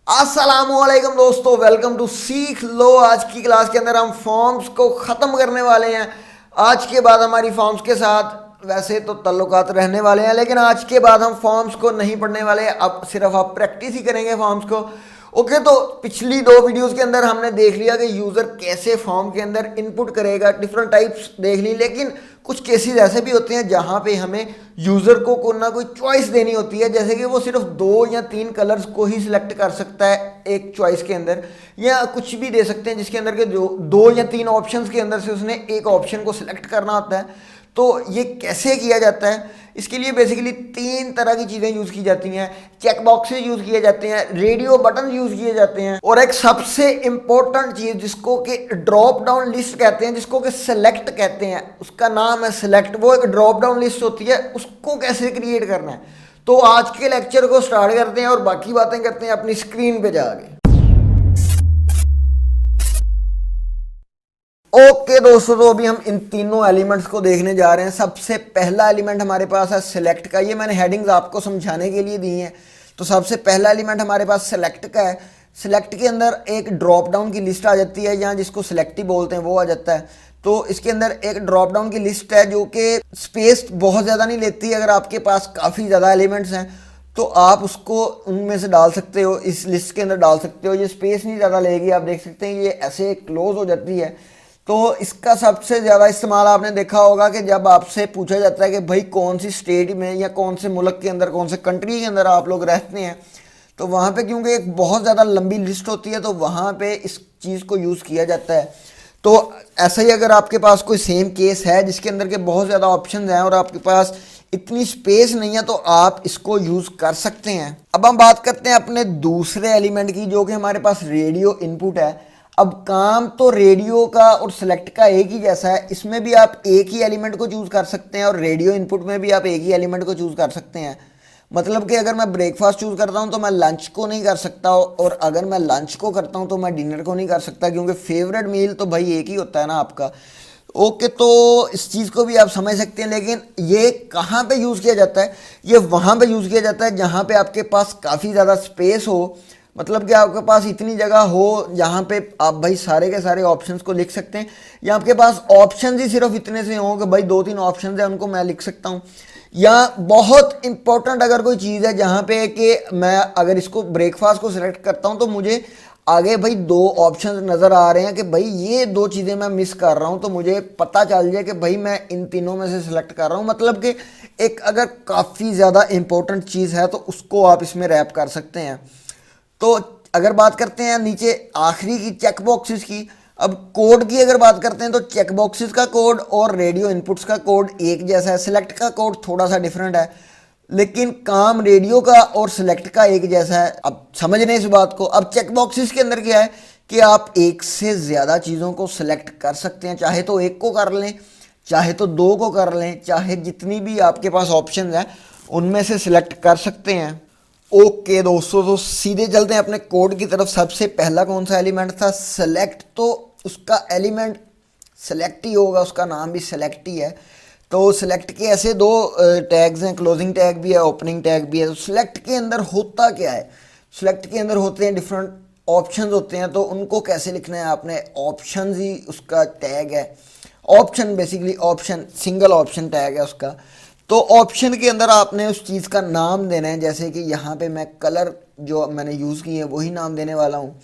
अस्सलामुअलैकुम दोस्तों, welcome to सीख लो। आज की क्लास के अंदर हम फॉर्म्स को ख़त्म करने वाले हैं। आज के बाद हमारी फॉर्म्स के साथ वैसे तो ताल्लुकात रहने वाले हैं, लेकिन आज के बाद हम फॉर्म्स को नहीं पढ़ने वाले। अब सिर्फ आप प्रैक्टिस ही करेंगे फॉर्म्स को। ओके, तो पिछली दो वीडियोस के अंदर हमने देख लिया कि यूज़र कैसे फॉर्म के अंदर इनपुट करेगा, डिफरेंट टाइप्स देख ली। लेकिन कुछ केसेस ऐसे भी होते हैं जहाँ पे हमें यूज़र को कोई ना कोई चॉइस देनी होती है, जैसे कि वो सिर्फ 2 या 3 कलर्स को ही सिलेक्ट कर सकता है एक चॉइस के अंदर, या कुछ भी दे सकते हैं जिसके अंदर के जो 2 या 3 ऑप्शंस के अंदर से उसने एक ऑप्शन को सिलेक्ट करना होता है। तो ये कैसे किया जाता है, इसके लिए बेसिकली 3 तरह की चीज़ें यूज़ की जाती हैं। चेक बॉक्सेस यूज़ किए जाते हैं, रेडियो बटन यूज़ किए जाते हैं, और एक सबसे इंपॉर्टेंट चीज़ जिसको कि ड्रॉप डाउन लिस्ट कहते हैं, जिसको कि सेलेक्ट कहते हैं, उसका नाम है सेलेक्ट। वो एक ड्रॉप डाउन लिस्ट होती है, उसको कैसे क्रिएट करना है। तो आज के लेक्चर को स्टार्ट करते हैं और बाकी बातें करते हैं अपनी स्क्रीन पे जाके। ओके दोस्तों, तो अभी हम इन तीनों एलिमेंट्स को देखने जा रहे हैं। सबसे पहला एलिमेंट हमारे पास है सिलेक्ट का। ये मैंने हेडिंग्स आपको समझाने के लिए दी हैं। तो सबसे पहला एलिमेंट हमारे पास सिलेक्ट का है। सिलेक्ट के अंदर एक ड्रॉप डाउन की लिस्ट आ जाती है, या जिसको सिलेक्ट ही बोलते हैं वो आ जाता है। तो इसके अंदर एक ड्रॉप डाउन की लिस्ट है जो कि स्पेस बहुत ज़्यादा नहीं लेती। अगर आपके पास काफ़ी ज़्यादा एलिमेंट्स हैं तो आप उसको उनमें से डाल सकते हो, इस लिस्ट के अंदर डाल सकते हो। ये स्पेस नहीं ज़्यादा लेगी, आप देख सकते हैं ये ऐसे क्लोज हो जाती है। तो इसका सबसे ज़्यादा इस्तेमाल आपने देखा होगा कि जब आपसे पूछा जाता है कि भाई कौन सी स्टेट में या कौन से मुल्क के अंदर, कौन से कंट्री के अंदर आप लोग रहते हैं, तो वहाँ पे क्योंकि एक बहुत ज़्यादा लंबी लिस्ट होती है तो वहाँ पे इस चीज़ को यूज़ किया जाता है। तो ऐसा ही अगर आपके पास कोई सेम केस है जिसके अंदर के बहुत ज़्यादा ऑप्शन हैं और आपके पास इतनी स्पेस नहीं है, तो आप इसको यूज़ कर सकते हैं। अब हम बात करते हैं अपने दूसरे एलिमेंट की, जो कि हमारे पास रेडियो इनपुट है। अब काम तो रेडियो का और सेलेक्ट का एक ही जैसा है। इसमें भी आप एक ही एलिमेंट को चूज़ कर सकते हैं और रेडियो इनपुट में भी आप एक ही एलिमेंट को चूज़ कर सकते हैं। मतलब कि अगर मैं ब्रेकफास्ट चूज़ करता हूं तो मैं लंच को नहीं कर सकता, और अगर मैं लंच को करता हूं तो मैं डिनर को नहीं कर सकता, क्योंकि फेवरेट मील तो भाई एक ही होता है ना आपका। ओके, तो इस चीज़ को भी आप समझ सकते हैं। लेकिन ये कहाँ पे यूज़ किया जाता है? ये वहाँ पे यूज़ किया जाता है जहाँ पे आपके पास काफ़ी ज़्यादा स्पेस हो। मतलब कि आपके पास इतनी जगह हो जहाँ पे आप भाई सारे के सारे ऑप्शंस को लिख सकते हैं, या आपके पास ऑप्शंस ही सिर्फ इतने से हों कि भाई 2-3 ऑप्शंस हैं उनको मैं लिख सकता हूँ। या बहुत इंपॉर्टेंट अगर कोई चीज़ है जहाँ पे कि मैं अगर इसको ब्रेकफास्ट को सिलेक्ट करता हूँ तो मुझे आगे भाई 2 ऑप्शन नज़र आ रहे हैं कि भाई ये 2 चीज़ें मैं मिस कर रहा हूँ, तो मुझे पता चल जाए कि भाई मैं इन तीनों में से सिलेक्ट कर रहा हूँ। मतलब कि एक अगर काफ़ी ज़्यादा इंपॉर्टेंट चीज़ है तो उसको आप इसमें रैप कर सकते हैं। तो अगर बात करते हैं नीचे आखिरी की, चेक बॉक्सेस की। अब कोड की अगर बात करते हैं तो चेक बॉक्सेस का कोड और रेडियो इनपुट्स का कोड एक जैसा है। सिलेक्ट का कोड थोड़ा सा डिफरेंट है, लेकिन काम रेडियो का और सिलेक्ट का एक जैसा है। अब समझ लें इस बात को। अब चेक बॉक्सेस के अंदर क्या है कि आप एक से ज़्यादा चीज़ों को सिलेक्ट कर सकते हैं, चाहे तो एक को कर लें, चाहे तो 2 को कर लें, चाहे जितनी भी आपके पास ऑप्शन है उनमें से सिलेक्ट कर सकते हैं। ओके दोस्तों, तो सीधे चलते हैं अपने कोड की तरफ। सबसे पहला कौन सा एलिमेंट था? सेलेक्ट। तो उसका एलिमेंट सेलेक्ट ही होगा, उसका नाम भी सेलेक्ट ही है। तो सेलेक्ट के ऐसे 2 टैग्स हैं, क्लोजिंग टैग भी है, ओपनिंग टैग भी है। तो सेलेक्ट के अंदर होता क्या है? सेलेक्ट के अंदर होते हैं डिफरेंट ऑप्शंस होते हैं, तो उनको कैसे लिखना है आपने? ऑप्शन ही उसका टैग है। Option basically option single option tag है उसका। तो ऑप्शन के अंदर आपने उस चीज़ का नाम देना है, जैसे कि यहाँ पे मैं कलर जो मैंने यूज़ की है वही नाम देने वाला हूँ।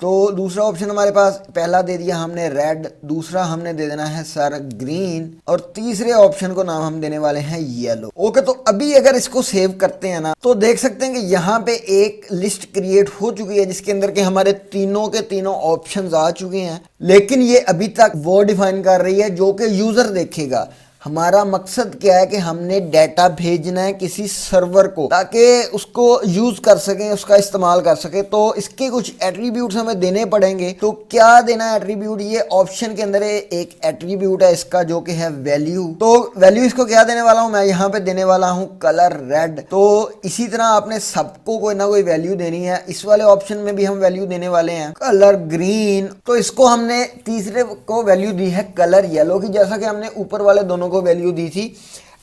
तो दूसरा ऑप्शन हमारे पास पहला दे दिया हमने रेड, दूसरा हमने दे देना है सर ग्रीन, और तीसरे ऑप्शन को नाम हम देने वाले हैं येलो। ओके, तो अभी अगर इसको सेव करते हैं ना तो देख सकते हैं कि यहाँ पे एक लिस्ट क्रिएट हो चुकी है जिसके अंदर के हमारे तीनों के तीनों ऑप्शंस आ चुके हैं। लेकिन ये अभी तक वो डिफाइन कर रही है जो कि यूजर देखेगा। हमारा मकसद क्या है कि हमने डाटा भेजना है किसी सर्वर को, ताकि उसको यूज कर सकें, उसका इस्तेमाल कर सके। तो इसके कुछ एट्रीब्यूट्स हमें देने पड़ेंगे। तो क्या देना है एट्रीब्यूट? ये ऑप्शन के अंदर एक एट्रीब्यूट है इसका जो कि है वैल्यू। तो वैल्यू इसको क्या देने वाला हूं मैं? यहाँ पे देने वाला हूँ कलर रेड। तो इसी तरह आपने सबको कोई ना कोई वैल्यू देनी है। इस वाले ऑप्शन में भी हम वैल्यू देने वाले हैं कलर ग्रीन। तो इसको हमने तीसरे को वैल्यू दी है कलर येलो की, जैसा कि हमने ऊपर वाले दोनों को वैल्यू दी थी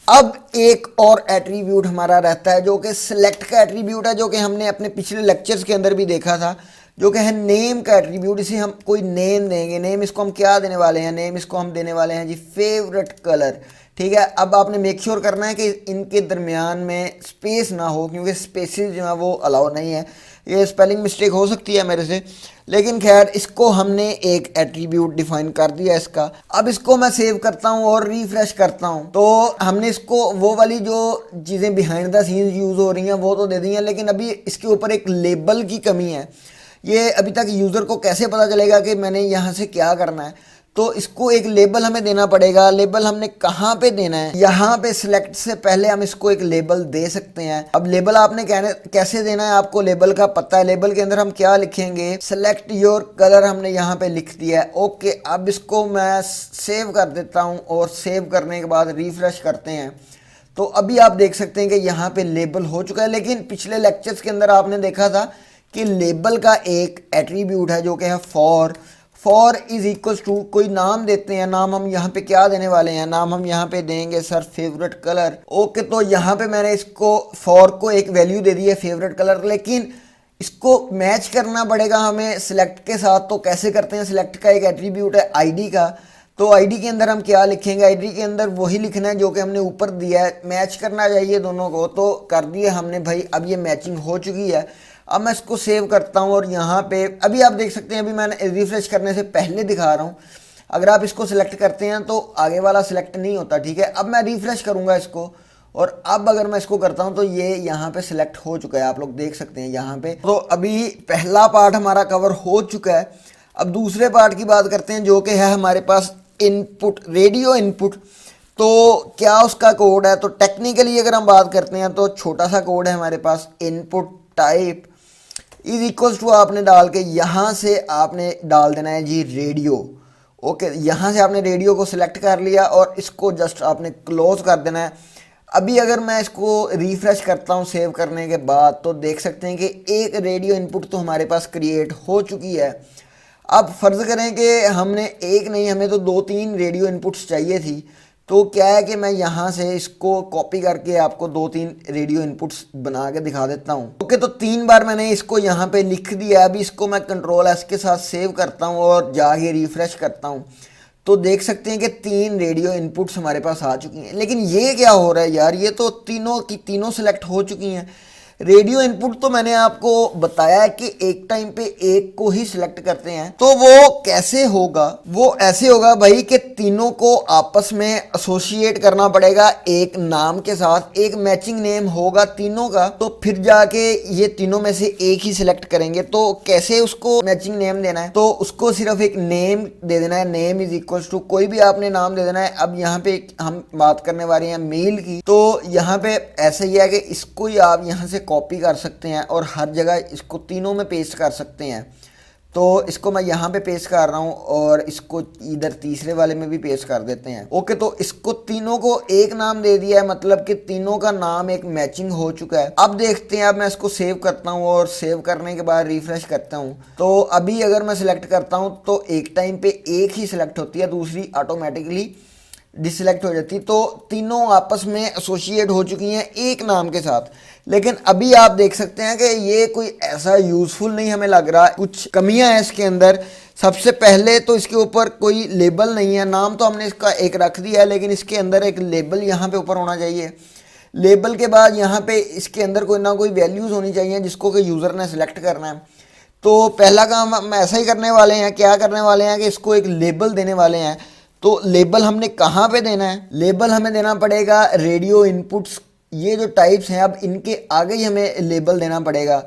अब एक और एट्रीब्यूट हमारा रहता है जो कि सिलेक्ट का एट्रीब्यूट है, जो कि हमने अपने पिछले लेक्चर्स के अंदर भी देखा था, जो कि है नेम का एट्रीब्यूट। इसे हम कोई नेम देंगे। नेम इसको हम क्या देने वाले हैं? नेम इसको हम देने वाले हैं जी फेवरेट कलर। ठीक है, अब आपने मेक श्योर करना है कि इनके दरमियान में स्पेस ना हो, क्योंकि स्पेसेस जो है वो अलाउ नहीं है। ये स्पेलिंग मिस्टेक हो सकती है मेरे से, लेकिन खैर इसको हमने एक एट्रीब्यूट डिफाइन कर दिया इसका। अब इसको मैं सेव करता हूँ और रिफ्रेश करता हूँ, तो हमने इसको वो वाली जो चीज़ें बिहाइंड द सीन्स यूज़ हो रही हैं वो तो दे दी हैं, लेकिन अभी इसके ऊपर एक लेबल की कमी है। ये अभी तक यूज़र को कैसे पता चलेगा कि मैंने यहाँ से क्या करना है? तो इसको एक लेबल हमें देना पड़ेगा। लेबल हमने कहाँ पे देना है? यहाँ पे सिलेक्ट से पहले हम इसको एक लेबल दे सकते हैं। अब लेबल आपने कैसे देना है, आपको लेबल का पता है। लेबल के अंदर हम क्या लिखेंगे? सेलेक्ट योर कलर हमने यहाँ पे लिख दिया है। ओके, अब इसको मैं सेव कर देता हूँ और सेव करने के बाद रिफ्रेश करते हैं, तो अभी आप देख सकते हैं कि यहाँ पे लेबल हो चुका है। लेकिन पिछले लेक्चर्स के अंदर आपने देखा था कि लेबल का एक एट्रीब्यूट है जो कि है फॉर इज इक्वल्स टू, कोई नाम देते हैं। नाम हम यहाँ पे क्या देने वाले हैं? नाम हम यहाँ पे देंगे सर फेवरेट कलर। ओके, तो यहाँ पे मैंने इसको फॉर को एक वैल्यू दे दी है फेवरेट कलर, लेकिन इसको मैच करना पड़ेगा हमें सिलेक्ट के साथ। तो कैसे करते हैं? सिलेक्ट का एक एट्रीब्यूट है आईडी का, तो आईडी के अंदर हम क्या लिखेंगे? आईडी के अंदर वही लिखना है जो कि हमने ऊपर दिया है। मैच करना चाहिए दोनों को, तो कर दिए हमने भाई। अब ये मैचिंग हो चुकी है। अब मैं इसको सेव करता हूँ और यहाँ पे अभी आप देख सकते हैं, अभी मैंने रिफ्रेश करने से पहले दिखा रहा हूँ। अगर आप इसको सिलेक्ट करते हैं तो आगे वाला सिलेक्ट नहीं होता। ठीक है, अब मैं रिफ्रेश करूँगा इसको, और अब अगर मैं इसको करता हूँ तो ये यहाँ पे सिलेक्ट हो चुका है, आप लोग देख सकते हैं यहाँ पे। तो अभी पहला पार्ट हमारा कवर हो चुका है। अब दूसरे पार्ट की बात करते हैं जो कि है हमारे पास इनपुट, रेडियो इनपुट। तो क्या उसका कोड है? तो टेक्निकली अगर हम बात करते हैं तो छोटा सा कोड है हमारे पास। Input type is equals to आपने डाल के यहाँ से आपने डाल देना है जी रेडियो। ओके, यहाँ से आपने रेडियो को सिलेक्ट कर लिया और इसको जस्ट आपने क्लोज कर देना है। अभी अगर मैं इसको रिफ्रेश करता हूँ सेव करने के बाद, तो देख सकते हैं कि एक रेडियो इनपुट तो हमारे पास क्रिएट हो चुकी है। अब फर्ज करें कि हमने एक नहीं, हमें तो 2-3 रेडियो इनपुट्स चाहिए थी। तो क्या है कि मैं यहाँ से इसको कॉपी करके आपको 2-3 रेडियो इनपुट्स बना के दिखा देता हूँ। ओके, तो 3 बार मैंने इसको यहाँ पे लिख दिया। अभी इसको मैं कंट्रोल एस के साथ सेव करता हूँ और जाके रिफ्रेश करता हूँ, तो देख सकते हैं कि 3 रेडियो इनपुट्स हमारे पास आ चुकी हैं। लेकिन ये क्या हो रहा है यार? ये तो तीनों की तीनों सिलेक्ट हो चुकी हैं। रेडियो इनपुट तो मैंने आपको बताया है कि एक टाइम पे एक को ही सिलेक्ट करते हैं। तो वो कैसे होगा? वो ऐसे होगा भाई कि तीनों को आपस में एसोसिएट करना पड़ेगा एक नाम के साथ। एक मैचिंग नेम होगा तीनों का, तो फिर जाके ये तीनों में से एक ही सिलेक्ट करेंगे। तो कैसे उसको मैचिंग नेम देना है? तो उसको सिर्फ एक नेम दे देना है। नेम इज इक्वल्स टू कोई भी आपने नाम दे देना है। अब यहाँ पे हम बात करने वाले हैं मेल की, तो यहाँ पे ऐसा ही है कि इसको ही आप यहाँ से कॉपी कर सकते हैं और हर जगह इसको तीनों में पेस्ट कर सकते हैं। तो इसको मैं यहाँ पे पेस्ट कर रहा हूँ और इसको इधर तीसरे वाले में भी पेस्ट कर देते हैं। ओके, तो इसको तीनों को एक नाम दे दिया है, मतलब कि तीनों का नाम एक मैचिंग हो चुका है। अब देखते हैं, अब मैं इसको सेव करता हूँ और सेव करने के बाद रिफ्रेश करता हूँ। तो अभी अगर मैं सिलेक्ट करता हूँ तो एक टाइम पे एक ही सिलेक्ट होती है, दूसरी ऑटोमेटिकली डिसलेक्ट हो जाती। तो तीनों आपस में एसोसिएट हो चुकी हैं एक नाम के साथ। लेकिन अभी आप देख सकते हैं कि ये कोई ऐसा यूज़फुल नहीं हमें लग रहा, कुछ कमियां हैं इसके अंदर। सबसे पहले तो इसके ऊपर कोई लेबल नहीं है। नाम तो हमने इसका एक रख दिया है, लेकिन इसके अंदर एक लेबल यहाँ पे ऊपर होना चाहिए। लेबल के बाद यहाँ पे इसके अंदर कोई ना कोई वैल्यूज़ होनी चाहिए जिसको कि यूज़र ने सिलेक्ट करना है। तो पहला काम हम ऐसा ही करने वाले हैं। क्या करने वाले हैं कि इसको एक लेबल देने वाले हैं। तो लेबल हमने कहाँ पे देना है? लेबल हमें देना पड़ेगा रेडियो इनपुट्स। ये जो टाइप्स हैं, अब इनके आगे ही हमें लेबल देना पड़ेगा।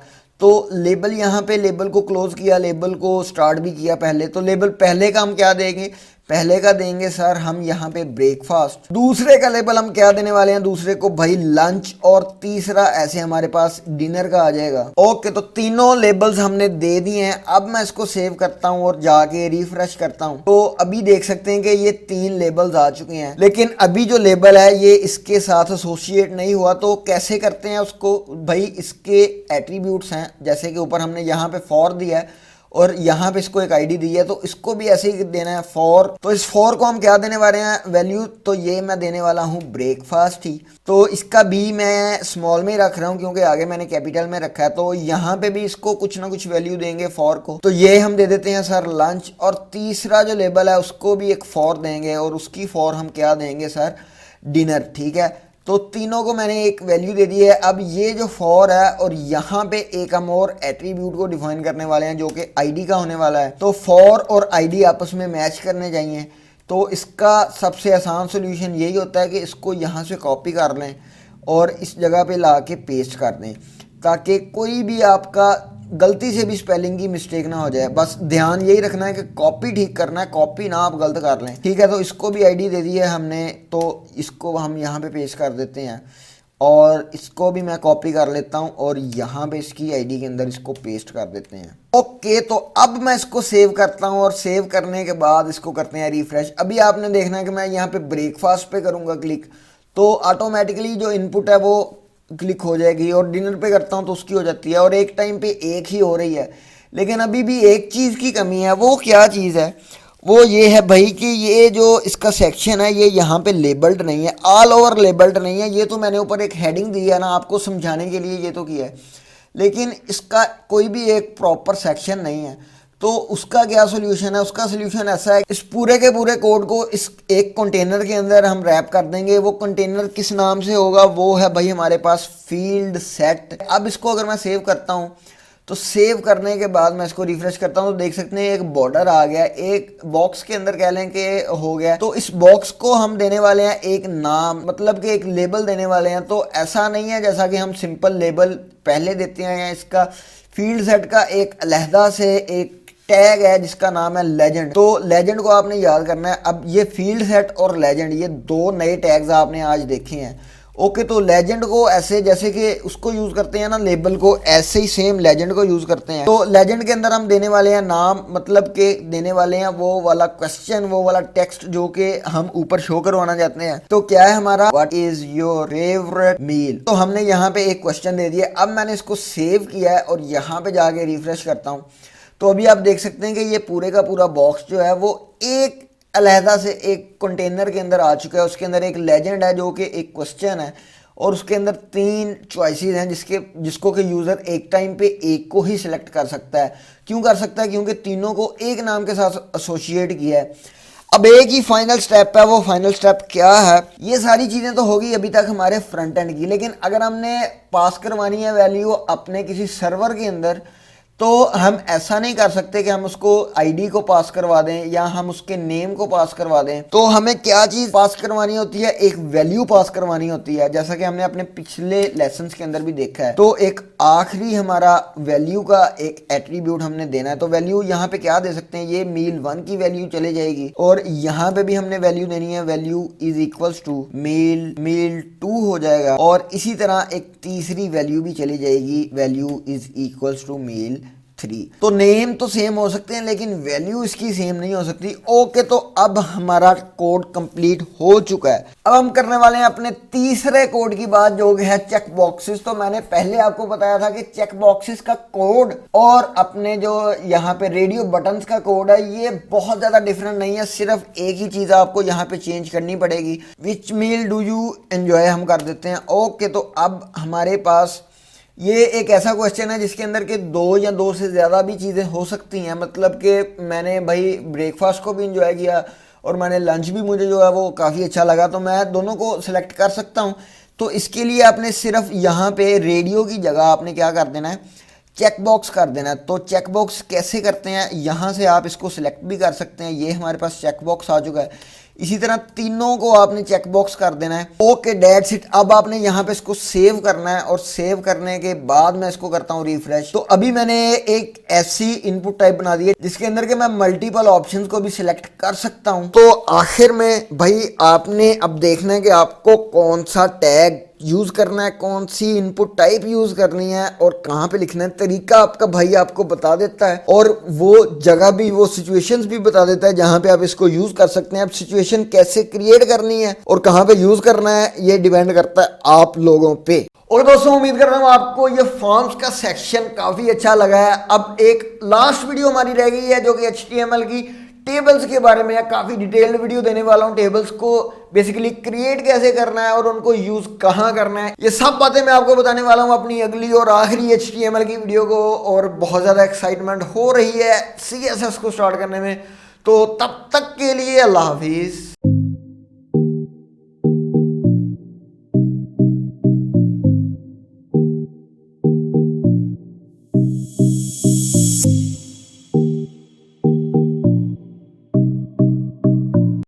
तो लेबल यहाँ पे, लेबल को क्लोज किया, लेबल को स्टार्ट भी किया पहले। तो लेबल पहले का हम क्या देंगे? पहले का देंगे सर हम यहाँ पे ब्रेकफास्ट। दूसरे का लेबल हम क्या देने वाले हैं? दूसरे को भाई लंच, और तीसरा ऐसे हमारे पास डिनर का आ जाएगा। ओके, तो तीनों लेबल्स हमने दे दिए हैं। अब मैं इसको सेव करता हूँ और जाके रिफ्रेश करता हूँ, तो अभी देख सकते हैं कि ये 3 लेबल्स आ चुके हैं। लेकिन अभी जो लेबल है ये इसके साथ एसोसिएट नहीं हुआ। तो कैसे करते हैं उसको? भाई इसके एट्रीब्यूट्स हैं, जैसे कि ऊपर हमने यहाँ पे फॉर दिया है और यहाँ पे इसको एक आईडी दी है, तो इसको भी ऐसे ही देना है फॉर। तो इस फॉर को हम क्या देने वाले हैं वैल्यू, तो ये मैं देने वाला हूँ ब्रेकफास्ट ही। तो इसका बी मैं स्मॉल में ही रख रहा हूँ क्योंकि आगे मैंने कैपिटल में रखा है। तो यहाँ पे भी इसको कुछ ना कुछ वैल्यू देंगे फॉर को, तो ये हम दे देते हैं सर लंच। और तीसरा जो लेबल है उसको भी एक फॉर देंगे और उसकी फॉर हम क्या देंगे सर डिनर, ठीक है। तो तीनों को मैंने एक वैल्यू दे दी है। अब ये जो फॉर है और यहाँ पे एक हम और एट्रीब्यूट को डिफाइन करने वाले हैं जो कि आईडी का होने वाला है। तो फॉर और आईडी आपस में मैच करने चाहिए। तो इसका सबसे आसान सोल्यूशन यही होता है कि इसको यहाँ से कॉपी कर लें और इस जगह पे ला के पेस्ट कर दें, ताकि कोई भी आपका गलती से भी स्पेलिंग की मिस्टेक ना हो जाए। बस ध्यान यही रखना है कि कॉपी ठीक करना है, कॉपी ना आप गलत कर लें, ठीक है। तो इसको भी आईडी दे दी है हमने, तो इसको हम यहाँ पे पेस्ट कर देते हैं और इसको भी मैं कॉपी कर लेता हूँ और यहाँ पे इसकी आईडी के अंदर इसको पेस्ट कर देते हैं। ओके, तो अब मैं इसको सेव करता हूँ और सेव करने के बाद इसको करते हैं रिफ्रेश। अभी आपने देखना है कि मैं यहाँ पे ब्रेकफास्ट पे करूँगा क्लिक, तो ऑटोमेटिकली जो इनपुट है वो क्लिक हो जाएगी, और डिनर पे करता हूँ तो उसकी हो जाती है, और एक टाइम पे एक ही हो रही है। लेकिन अभी भी एक चीज़ की कमी है। वो क्या चीज़ है? वो ये है भाई कि ये जो इसका सेक्शन है ये यहाँ पे लेबल्ड नहीं है, ऑल ओवर लेबल्ड नहीं है। ये तो मैंने ऊपर एक हेडिंग दी है ना आपको समझाने के लिए, ये तो किया है, लेकिन इसका कोई भी एक प्रॉपर सेक्शन नहीं है। तो उसका क्या सोल्यूशन है? उसका सोल्यूशन ऐसा है, इस पूरे के पूरे कोड को इस एक कंटेनर के अंदर हम रैप कर देंगे। वो कंटेनर किस नाम से होगा? वो है भाई हमारे पास फील्ड सेट। अब इसको अगर मैं सेव करता हूँ तो सेव करने के बाद मैं इसको रिफ्रेश करता हूँ तो देख सकते हैं एक बॉर्डर आ गया, एक बॉक्स के अंदर कह लें कि हो गया। तो इस बॉक्स को हम देने वाले हैं एक नाम, मतलब कि एक लेबल देने वाले हैं। तो ऐसा नहीं है जैसा कि हम सिंपल लेबल पहले देते हैं, या इसका फील्ड सेट का एक अलहदा से एक टैग है जिसका नाम है लेजेंड। तो लेजेंड को आपने याद करना है। अब ये फील्ड सेट और लेजेंड, ये दो नए टैग्स आपने आज देखे हैं। ओके, तो लेजेंड को ऐसे जैसे कि उसको यूज करते हैं ना लेबल को, ऐसे ही सेम लेजेंड को यूज करते हैं। तो लेजेंड के अंदर हम देने वाले हैं नाम, मतलब कि देने वाले हैं वो वाला क्वेश्चन, वो वाला टेक्स्ट जो कि हम ऊपर शो करवाना चाहते हैं। तो क्या है हमारा, व्हाट इज योर फेवरेट मील। तो हमने यहाँ पे एक क्वेश्चन दे दिया। अब मैंने इसको सेव किया है और यहाँ पे जाके रिफ्रेश करता हूँ तो अभी आप देख सकते हैं कि ये पूरे का पूरा बॉक्स जो है वो एक अलहदा से एक कंटेनर के अंदर आ चुका है। उसके अंदर एक लेजेंड है जो कि एक क्वेश्चन है, और उसके अंदर 3 चॉइसेस हैं जिसको कि यूज़र एक टाइम पे एक को ही सिलेक्ट कर सकता है। क्यों कर सकता है? क्योंकि तीनों को एक नाम के साथ एसोसिएट किया है। अब एक ही फाइनल स्टेप है। वो फाइनल स्टेप क्या है? ये सारी चीज़ें तो होगी अभी तक हमारे फ्रंट एंड की, लेकिन अगर हमने पास करवानी है वैल्यू अपने किसी सर्वर के अंदर, तो हम ऐसा नहीं कर सकते कि हम उसको आईडी को पास करवा दें या हम उसके नेम को पास करवा दें। तो हमें क्या चीज़ पास करवानी होती है? एक वैल्यू पास करवानी होती है, जैसा कि हमने अपने पिछले लेसन्स के अंदर भी देखा है। तो एक आखिरी हमारा वैल्यू का एक एट्रीब्यूट हमने देना है। तो वैल्यू यहाँ पे क्या दे सकते हैं? ये मील 1 की वैल्यू चले जाएगी, और यहाँ पे भी हमने वैल्यू देनी है, value is equals to meal 2 हो जाएगा। और इसी तरह एक तीसरी वैल्यू भी चली जाएगी, value is equals to meal 3। तो नेम तो सेम हो सकते हैं लेकिन वैल्यू इसकी सेम नहीं हो सकती। ओके, तो अब हमारा कोड कंप्लीट हो चुका है। अब हम करने वाले हैं अपने तीसरे कोड की बात, जो है चेक बॉक्सेस। तो मैंने पहले आपको बताया था कि चेक बॉक्सेस का कोड और अपने जो यहाँ पे रेडियो बटन्स का कोड है ये बहुत ज्यादा डिफरेंट नहीं है। सिर्फ एक ही चीज आपको यहाँ पे चेंज करनी पड़ेगी, विच मील डू यू एंजॉय हम कर देते हैं। ओके, तो अब हमारे पास ये एक ऐसा क्वेश्चन है जिसके अंदर के 2 या 2 से ज़्यादा भी चीज़ें हो सकती हैं। मतलब कि मैंने भाई ब्रेकफास्ट को भी इंजॉय किया और मैंने लंच भी, मुझे जो है वो काफ़ी अच्छा लगा, तो मैं दोनों को सिलेक्ट कर सकता हूँ। तो इसके लिए आपने सिर्फ यहाँ पे रेडियो की जगह आपने क्या कर देना है? चेक बॉक्स कर देना है। तो चेक बॉक्स कैसे करते हैं? यहाँ से आप इसको सिलेक्ट भी कर सकते हैं। ये हमारे पास चेक बॉक्स आ चुका है। इसी तरह तीनों को आपने चेक बॉक्स कर देना है। Okay, that's it. अब आपने यहाँ पे इसको सेव करना है, और सेव करने के बाद मैं इसको करता हूँ रिफ्रेश। तो अभी मैंने एक ऐसी इनपुट टाइप बना दी है जिसके अंदर के मैं मल्टीपल ऑप्शंस को भी सिलेक्ट कर सकता हूँ। तो आखिर में भाई आपने अब देखना है कि आपको कौन सा टैग यूज करना है, कौन सी इनपुट टाइप यूज करनी है और कहाँ पे लिखना है। तरीका आपका भाई आपको बता देता है, और वो जगह भी, वो सिचुएशंस भी बता देता है जहाँ पे आप इसको यूज कर सकते हैं। अब सिचुएशन कैसे क्रिएट करनी है और कहाँ पे यूज करना है ये डिपेंड करता है आप लोगों पे। और दोस्तों उम्मीद कर रहा हूँ आपको ये फॉर्म्स का सेक्शन काफ़ी अच्छा लगा है। अब एक लास्ट वीडियो हमारी रह गई है जो कि HTML की टेबल्स के बारे में है। काफ़ी डिटेल्ड वीडियो देने वाला हूँ, टेबल्स को बेसिकली क्रिएट कैसे करना है और उनको यूज़ कहाँ करना है, ये सब बातें मैं आपको बताने वाला हूँ अपनी अगली और आखिरी HTML की वीडियो को। और बहुत ज़्यादा एक्साइटमेंट हो रही है CSS को स्टार्ट करने में। तो तब तक के लिए अल्लाह हाफिज़।